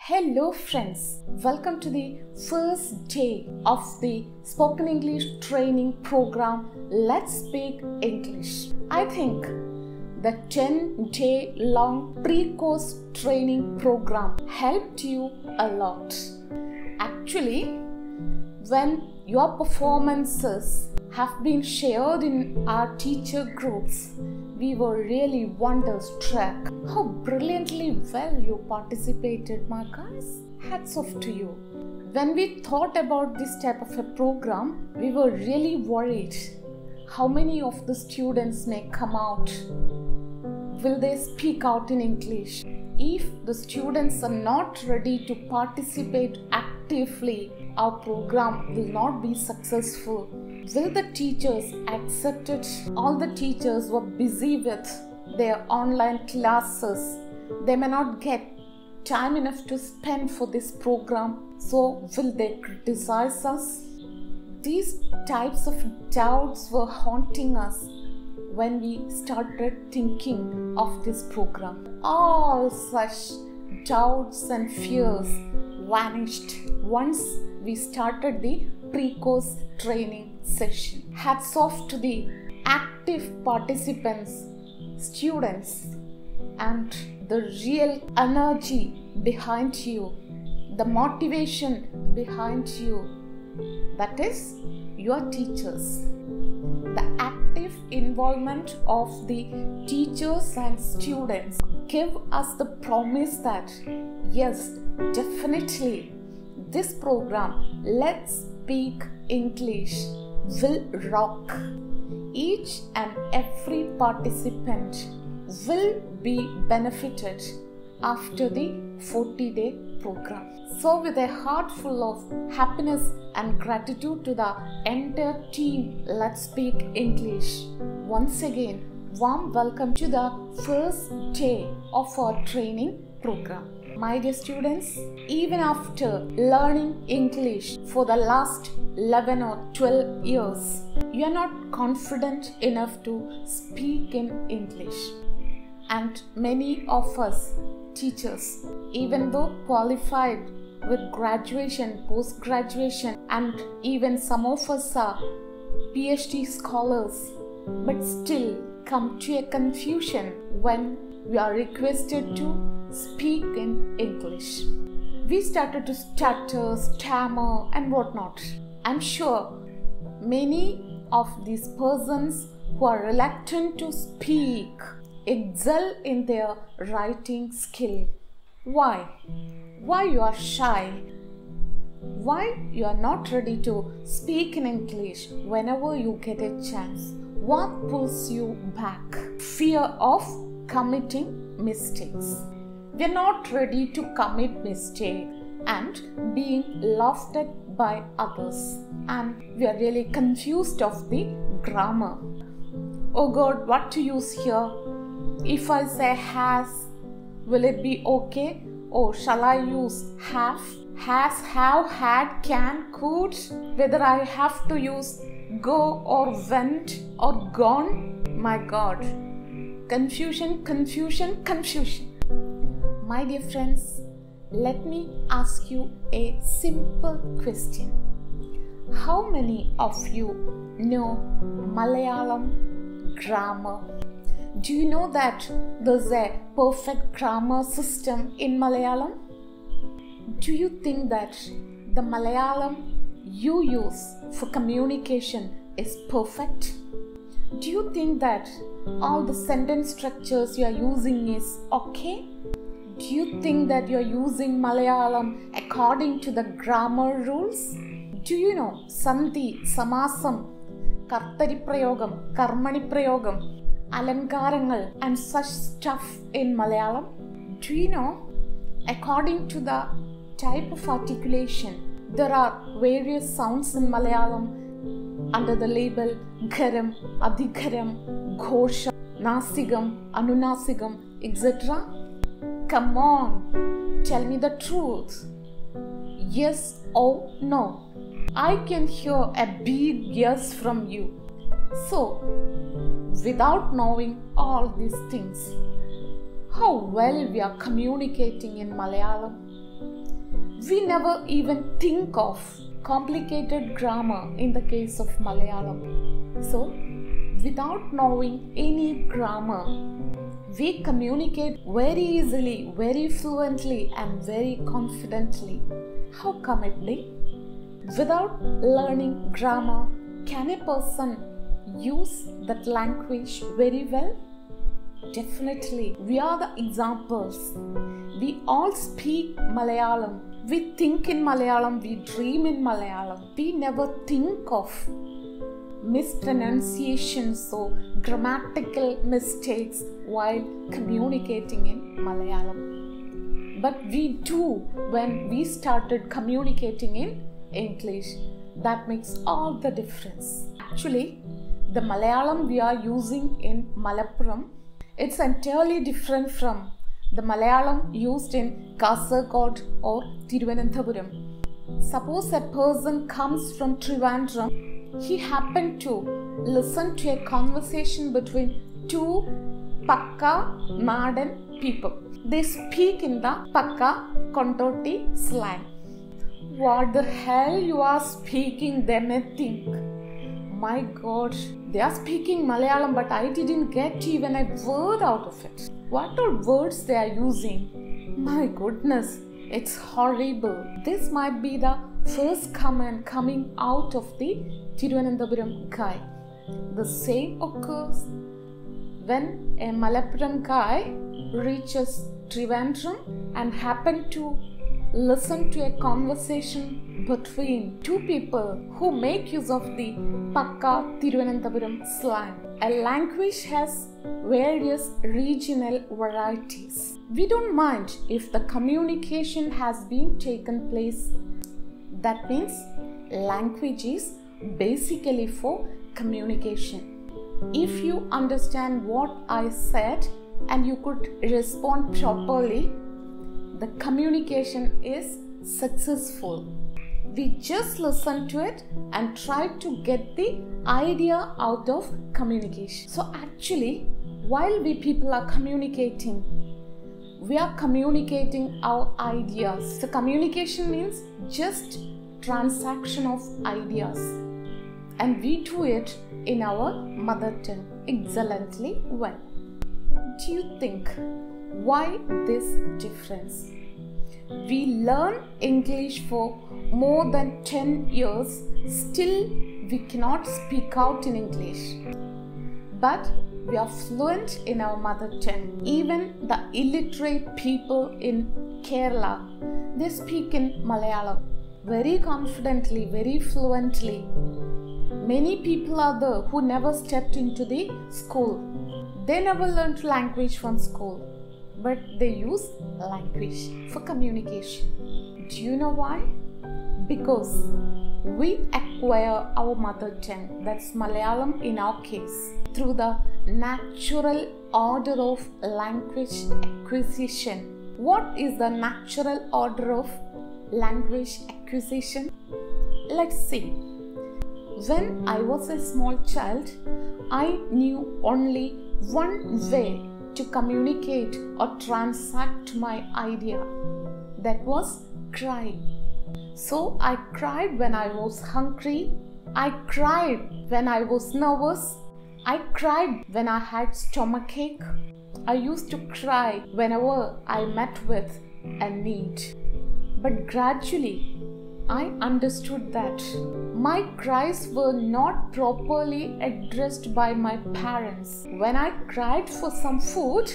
Hello friends, welcome to the first day of the spoken English training program Let's Speak English. I think the 10-day long pre-course training program helped you a lot. Actually, when your performances have been shared in our teacher groups, we were really wonderstruck how brilliantly well you participated, my guys. Hats off to you. When we thought about this type of a program, we were really worried. How many of the students may come out? Will they speak out in English? If the students are not ready to participate actively, our program will not be successful. Will the teachers accept it? All the teachers were busy with their online classes. They may not get time enough to spend for this program. So will they criticize us? These types of doubts were haunting us when we started thinking of this program. All such doubts and fears vanished once we started the pre-course training session. Hats off to the active participants, students, and the real energy behind you, the motivation behind you, that is your teachers. The active involvement of the teachers and students give us the promise that yes, definitely this program Let's Speak English will rock. Each and every participant will be benefited after the 40-day program. So with a heart full of happiness and gratitude to the entire team Let's Speak English, once again warm welcome to the first day of our training program. My dear students, even after learning English for the last 11 or 12 years, you are not confident enough to speak in English. And many of us teachers, even though qualified with graduation, post-graduation, and even some of us are PhD scholars, but still come to a confusion when we are requested to speak in English. We started to stutter, stammer, and whatnot. I'm sure many of these persons who are reluctant to speak excel in their writing skill. Why? Why you are shy? Why you are not ready to speak in English whenever you get a chance? What pulls you back? Fear of committing mistakes. We are not ready to commit mistakes and being laughed at by others. And we are really confused of the grammar. Oh God, what to use here? If I say has, will it be okay? Or shall I use have? Has, have, had, can, could? Whether I have to use go or went or gone? My God. Confusion, confusion, confusion. My dear friends, let me ask you a simple question. How many of you know Malayalam grammar? Do you know that there's a perfect grammar system in Malayalam? Do you think that the Malayalam you use for communication is perfect? Do you think that all the sentence structures you are using is okay? Do you think that you are using Malayalam according to the grammar rules? Do you know Sandhi, Samasam, Kartari Prayogam, Karmani Prayogam, Alankarangal and such stuff in Malayalam? Do you know, according to the type of articulation, there are various sounds in Malayalam under the label Garam, Adhikaram, Ghosha, Nasigam, Anunasigam, etc. Come on, tell me the truth. Yes or no? I can hear a big yes from you. So, without knowing all these things, how well we are communicating in Malayalam? We never even think of complicated grammar in the case of Malayalam. So, without knowing any grammar, we communicate very easily, very fluently, and very confidently. How come it be? Without learning grammar, can a person use that language very well? Definitely. We are the examples. We all speak Malayalam. We think in Malayalam, we dream in Malayalam. We never think of mispronunciations or grammatical mistakes while communicating in Malayalam. But we do when we started communicating in English. That makes all the difference. Actually, the Malayalam we are using in Malappuram, it's entirely different from the Malayalam used in Kasaragod or Thiruvananthapuram. Suppose a person comes from Trivandrum, he happened to listen to a conversation between two Pakka Nadan people. They speak in the Pakka Kondoti slang. What the hell you are speaking, they may think. My God, they are speaking Malayalam, but I didn't get even a word out of it. What are words they are using? My goodness, it's horrible. This might be the first comment coming out of the Thiruvananthapuram guy. The same occurs when a Malappuram guy reaches Trivandrum and happen to listen to a conversation between two people who make use of the Pakka Thiruvananthapuram slang. A language has various regional varieties. We don't mind if the communication has been taken place. That means language is basically for communication. If you understand what I said and you could respond properly, the communication is successful. We just listen to it and try to get the idea out of communication. So actually, while we people are communicating, we are communicating our ideas. So communication means just transaction of ideas. And we do it in our mother tongue excellently well. Do you think why this difference? We learn English for more than 10 years, still we cannot speak out in English. But we are fluent in our mother tongue. Even the illiterate people in Kerala, they speak in Malayalam very confidently, very fluently. Many people are there who never stepped into the school. They never learned language from school, but they use language for communication. Do you know why? Because we acquire our mother tongue, that's Malayalam in our case, through the natural order of language acquisition. What is the natural order of language acquisition? Let's see. When I was a small child, I knew only one way to communicate or transact my idea. That was crying. So I cried when I was hungry. I cried when I was nervous. I cried when I had stomachache. I used to cry whenever I met with a need. But gradually, I understood that my cries were not properly addressed by my parents. When I cried for some food,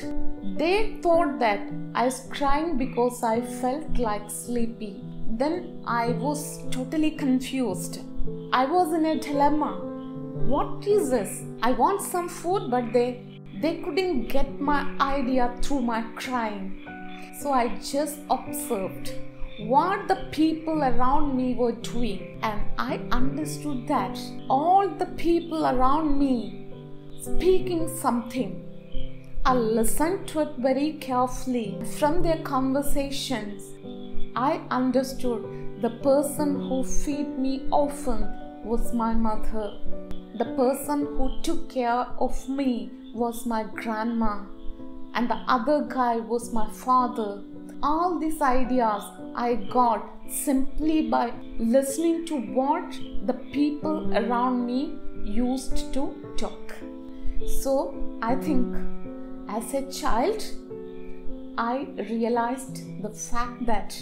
they thought that I was crying because I felt like sleepy. Then I was totally confused. I was in a dilemma. What is this? I want some food, but they couldn't get my idea through my crying. So I just observed what the people around me were doing, and I understood that all the people around me speaking something. I listened to it very carefully. From their conversations, I understood the person who fed me often was my mother. The person who took care of me was my grandma, and the other guy was my father. all these ideas I got simply by listening to what the people around me used to talk. So I think as a child, I realized the fact that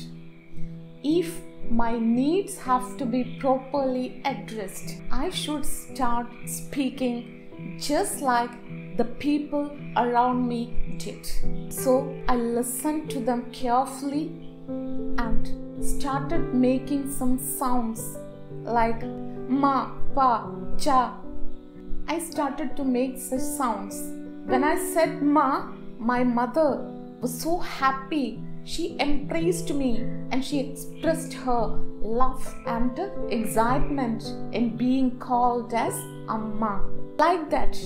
if my needs have to be properly addressed, I should start speaking just like the people around me did. So I listened to them carefully and started making some sounds like ma, pa, cha. I started to make such sounds. When I said ma, my mother was so happy. She embraced me and she expressed her love and excitement in being called as Amma. Like that,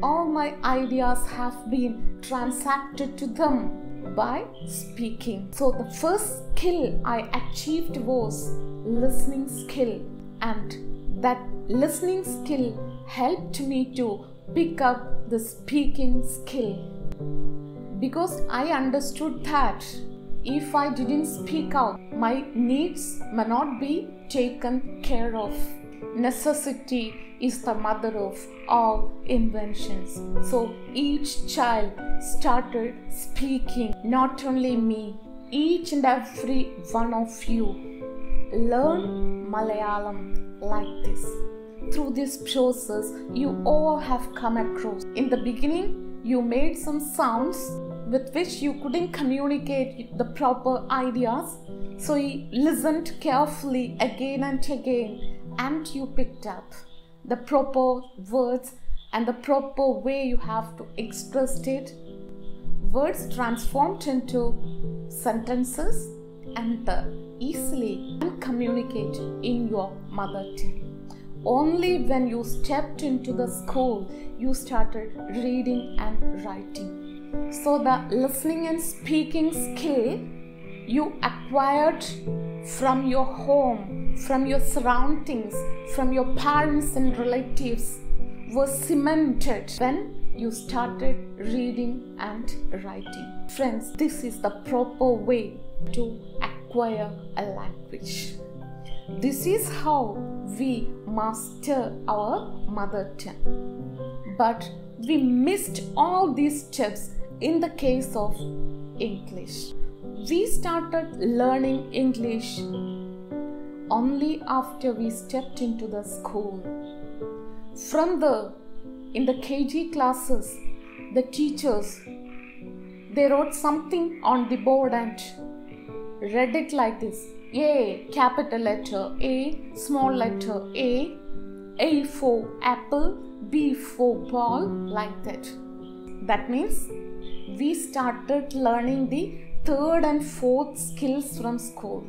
all my ideas have been transacted to them by speaking. So the first skill I achieved was listening skill, and that listening skill helped me to pick up the speaking skill, because I understood that if I didn't speak out, my needs may not be taken care of. Necessity is the mother of all inventions. So each child started speaking. Not only me, each and every one of you learn Malayalam like this. Through this process, you all have come across. In the beginning, you made some sounds with which you couldn't communicate the proper ideas. So you listened carefully again and again, and you picked up the proper words and the proper way you have to express it. Words transformed into sentences and easily and communicate in your mother tongue. Only when you stepped into the school, you started reading and writing. So the listening and speaking skill you acquired from your home, from your surroundings, from your parents and relatives was cemented when you started reading and writing. Friends, this is the proper way to acquire a language. This is how we master our mother tongue. But we missed all these steps in the case of English. We started learning English only after we stepped into the school. In the KG classes, the teachers, they wrote something on the board and read it like this: A, capital letter A, small letter A for apple, B for ball, like that. That means we started learning the third and fourth skills from school.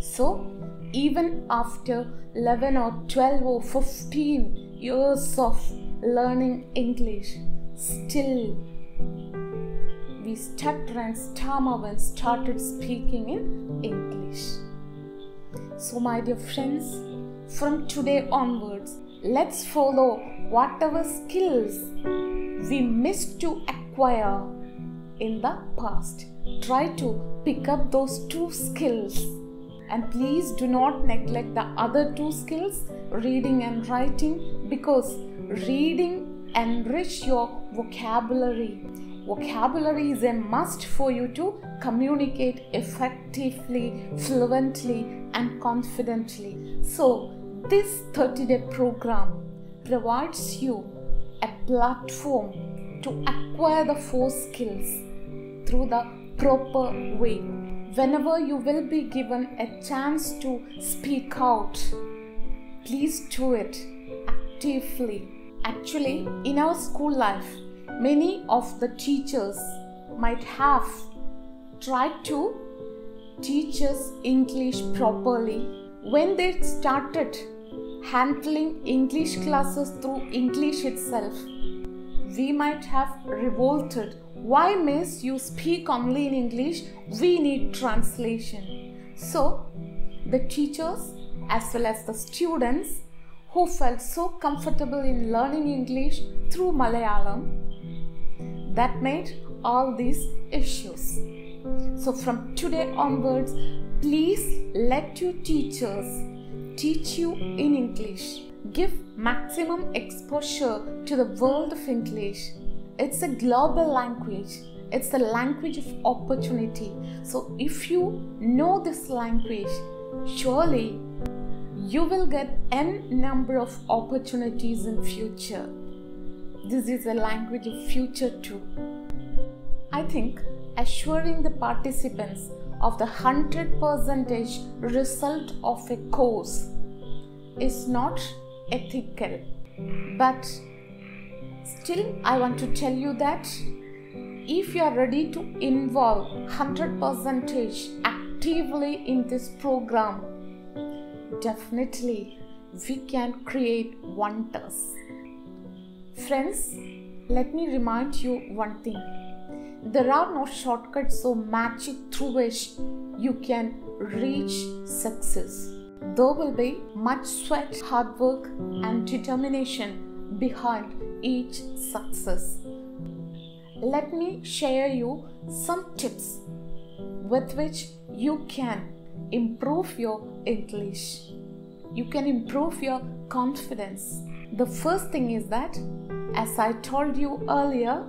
So even after 11 or 12 or 15 years of learning English, still we stutter and stammer and started speaking in English. So my dear friends, from today onwards, let's follow whatever skills we missed to acquire in the past. Try to pick up those two skills, and please do not neglect the other two skills, reading and writing, because reading enrich your vocabulary. Vocabulary is a must for you to communicate effectively, fluently and confidently. So this 30-day program provides you a platform to acquire the 4 skills through the proper way. Whenever you will be given a chance to speak out, please do it actively. Actually, in our school life, many of the teachers might have tried to teach us English properly. When they started handling English classes through English itself, we might have revolted. Why, miss, you speak only in English? We need translation. So, the teachers as well as the students who felt so comfortable in learning English through Malayalam, that made all these issues. So from today onwards, please let your teachers teach you in English. Give maximum exposure to the world of English. It's a global language. It's the language of opportunity. So if you know this language, surely you will get n number of opportunities in future. This is a language of future too. I think assuring the participants of the 100% result of a course is not ethical, but still I want to tell you that if you are ready to involve 100% actively in this program, definitely we can create wonders. Friends, let me remind you one thing. There are no shortcuts or magic through which you can reach success. There will be much sweat, hard work and determination behind each success. Let me share you some tips with which you can improve your English. You can improve your confidence. The first thing is that, as I told you earlier,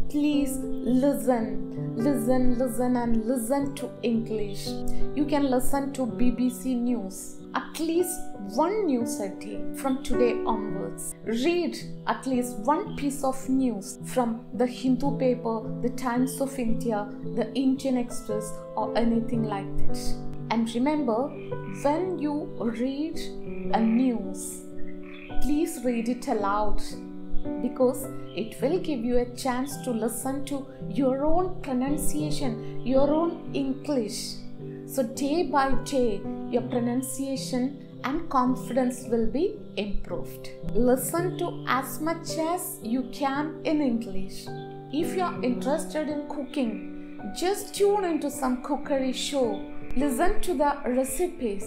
please listen and listen to English. You can listen to BBC News, at least one news a day from today onwards. Read at least one piece of news from the Hindu paper, the Times of India, the Indian Express or anything like that. And remember, when you read a news, please read it aloud, because it will give you a chance to listen to your own pronunciation, your own English. So day by day, your pronunciation and confidence will be improved. Listen to as much as you can in English. If you are interested in cooking, just tune into some cookery show. Listen to the recipes.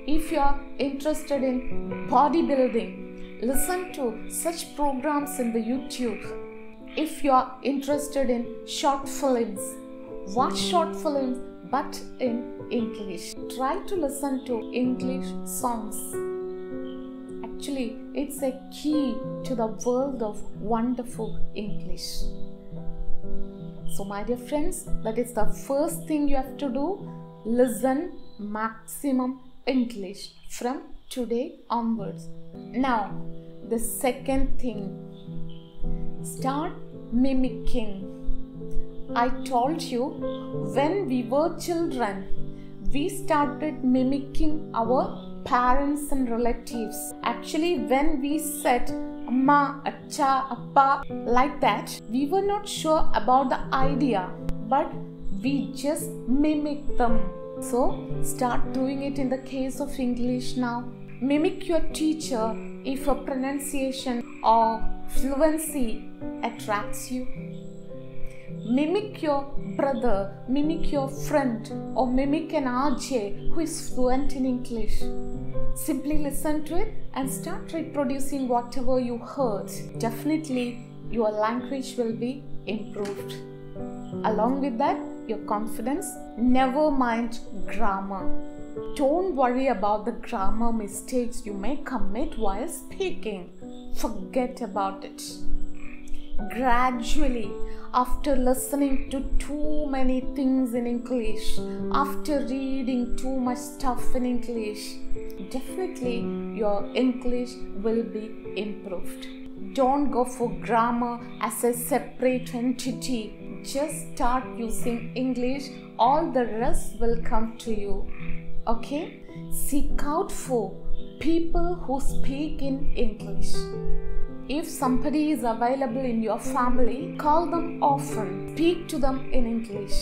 If you are interested in bodybuilding, listen to such programs in the YouTube. If you are interested in short films, watch short films but in English. Try to listen to English songs. Actually, it's a key to the world of wonderful English. So my dear friends, that is the first thing you have to do. Listen maximum English from today onwards. Now, the second thing, start mimicking. I told you, when we were children, we started mimicking our parents and relatives. Actually, when we said Amma, Acha, Appa, like that, we were not sure about the idea, but we just mimic them. So, start doing it in the case of English now. Mimic your teacher if a pronunciation or fluency attracts you. Mimic your brother, mimic your friend, or mimic an RJ who is fluent in English. Simply listen to it and start reproducing whatever you heard. Definitely, your language will be improved. Along with that, your confidence. Never mind grammar. Don't worry about the grammar mistakes you may commit while speaking. Forget about it. Gradually, after listening to too many things in English, after reading too much stuff in English, definitely your English will be improved. Don't go for grammar as a separate entity. Just start using English. All the rest will come to you. Okay? Seek out for people who speak in English. If somebody is available in your family, call them often. Speak to them in English.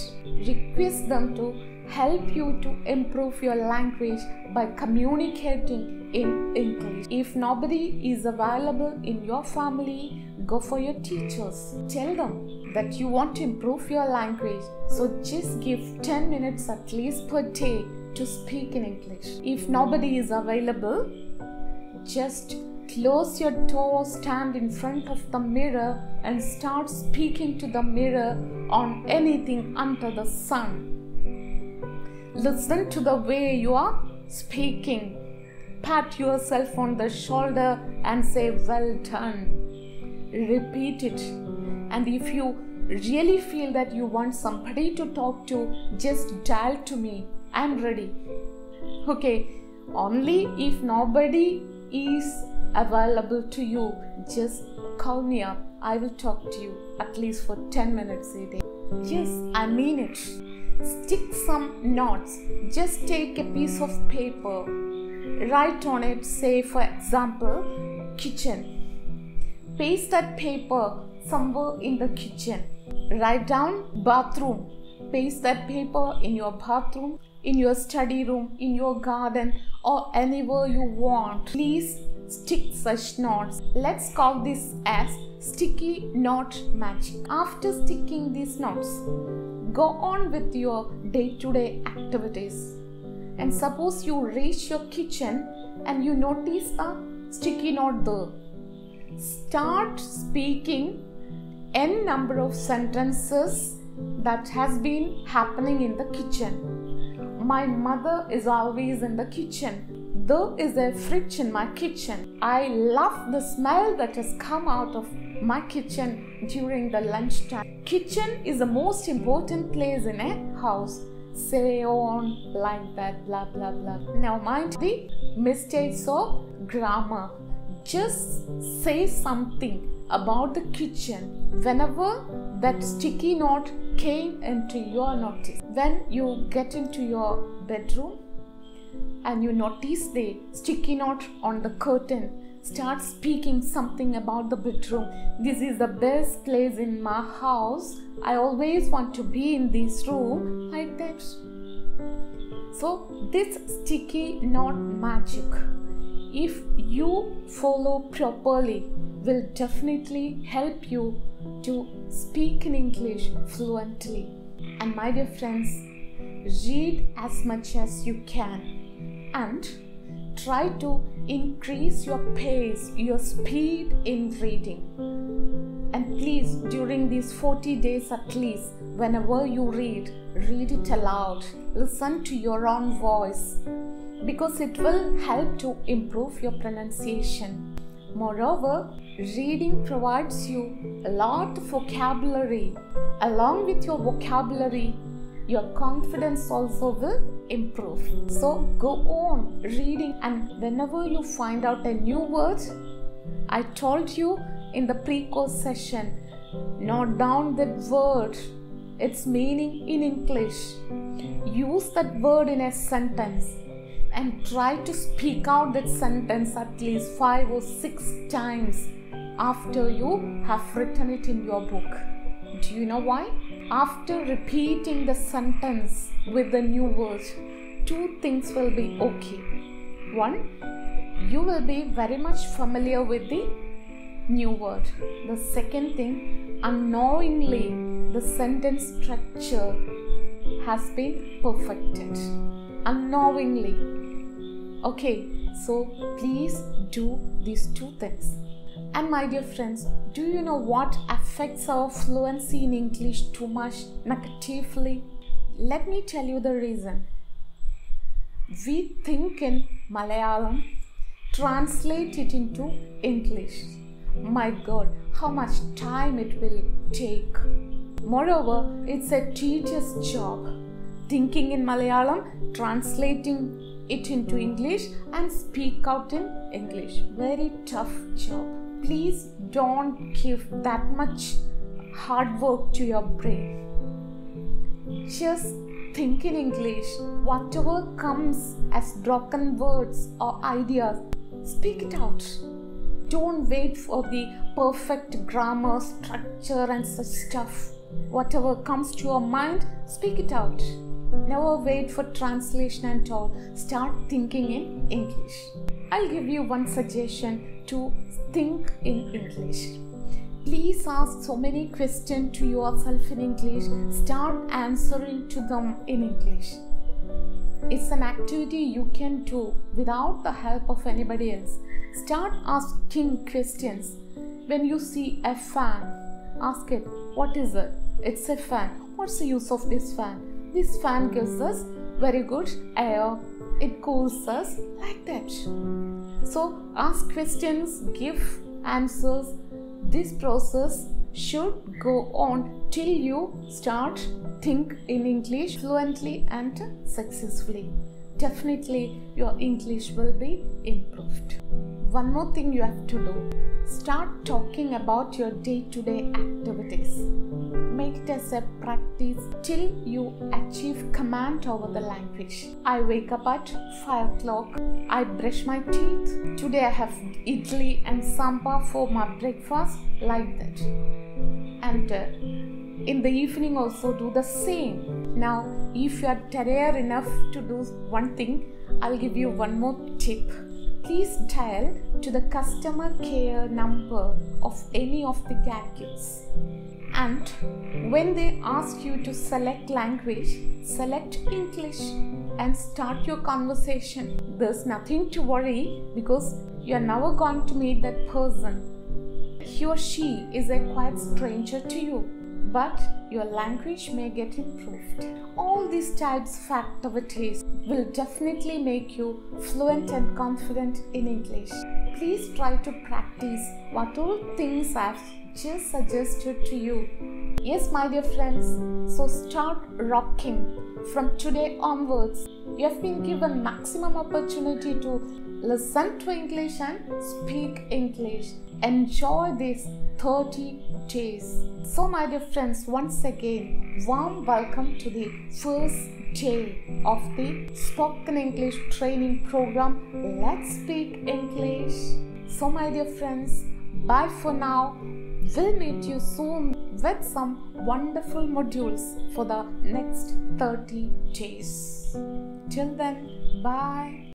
Request them to help you to improve your language by communicating in English. If nobody is available in your family, go for your teachers. Tell them that you want to improve your language. So just give 10 minutes at least per day to speak in English. If nobody is available, just Close your door, stand in front of the mirror and start speaking to the mirror on anything under the sun. Listen to the way you are speaking. Pat yourself on the shoulder and say, "Well done." Repeat it. And if you really feel that you want somebody to talk to, just dial to me. I'm ready. Okay, only if nobody is available to you, just call me up. I will talk to you at least for 10 minutes a day. Yes, I mean it. Stick some notes. Just take a piece of paper. Write on it, say for example, kitchen. Paste that paper somewhere in the kitchen. Write down bathroom. Paste that paper in your bathroom, in your study room, in your garden, or anywhere you want. Please stick such notes. Let's call this as sticky note magic. After sticking these notes, go on with your day-to-day activities. And suppose you reach your kitchen and you notice a sticky note there. Start speaking n number of sentences that has been happening in the kitchen. My mother is always in the kitchen. There is a fridge in my kitchen. I love the smell that has come out of my kitchen during the lunchtime. Kitchen is the most important place in a house. Say on like that, blah blah blah. Now mind the mistakes of grammar. Just say something about the kitchen whenever that sticky note came into your notice. When you get into your bedroom and you notice the sticky note on the curtain, start speaking something about the bedroom. This is the best place in my house. I always want to be in this room, like that. So this sticky note magic, if you follow properly, will definitely help you to speak in English fluently. And my dear friends, read as much as you can and try to increase your pace, your speed in reading. And please, during these 40 days at least, whenever you read it aloud. Listen to your own voice, because it will help to improve your pronunciation. Moreover, reading provides you a lot of vocabulary. Along with your vocabulary, your confidence also will improve. So go on reading, and whenever you find out a new word, I told you in the pre-course session, note down that word, its meaning in English. Use that word in a sentence and try to speak out that sentence at least 5 or 6 times after you have written it in your book. Do you know why? After repeating the sentence with the new word, 2 things will be okay. 1, you will be very much familiar with the new word. The second thing, unknowingly, the sentence structure has been perfected. Unknowingly. Okay, so please do these 2 things. And my dear friends, do you know what affects our fluency in English too much negatively? Let me tell you the reason. We think in Malayalam, translate it into English. My God, how much time it will take. Moreover, it's a tedious job. Thinking in Malayalam, translating it into English, and speak out in English. Very tough job. Please don't give that much hard work to your brain. Just think in English. Whatever comes as broken words or ideas, speak it out. Don't wait for the perfect grammar, structure and such stuff. Whatever comes to your mind, speak it out. Never wait for translation and all. Start thinking in English. I'll give you one suggestion to think in English. Please ask so many questions to yourself in English. Start answering to them in English. It's an activity you can do without the help of anybody else. Start asking questions. When you see a fan, ask it, what is it? It's a fan. What's the use of this fan? This fan gives us very good air. It cools us, like that. So ask questions, give answers. This process should go on till you start think in English fluently and successfully. Definitely your English will be improved. One more thing you have to do. Start talking about your day-to-day activities. Make it as a practice till you achieve command over the language. I wake up at 5 o'clock. I brush my teeth. Today I have idli and sambar for my breakfast, like that. And in the evening also do the same. Now if you are tired enough to do one thing, I'll give you one more tip. Please dial to the customer care number of any of the gadgets. And when they ask you to select language, select English and start your conversation. There's nothing to worry because you are never going to meet that person. He or she is a quite stranger to you, but your language may get improved. All these types of activities will definitely make you fluent and confident in English. Please try to practice what all things I've just suggested to you. Yes, my dear friends, so start rocking. From today onwards, you have been given maximum opportunity to listen to English and speak English. Enjoy these 30 days. So my dear friends, once again, warm welcome to the first day of the Spoken English training program. Let's Speak English. So my dear friends, bye for now. We'll meet you soon with some wonderful modules for the next 30 days. Till then, bye.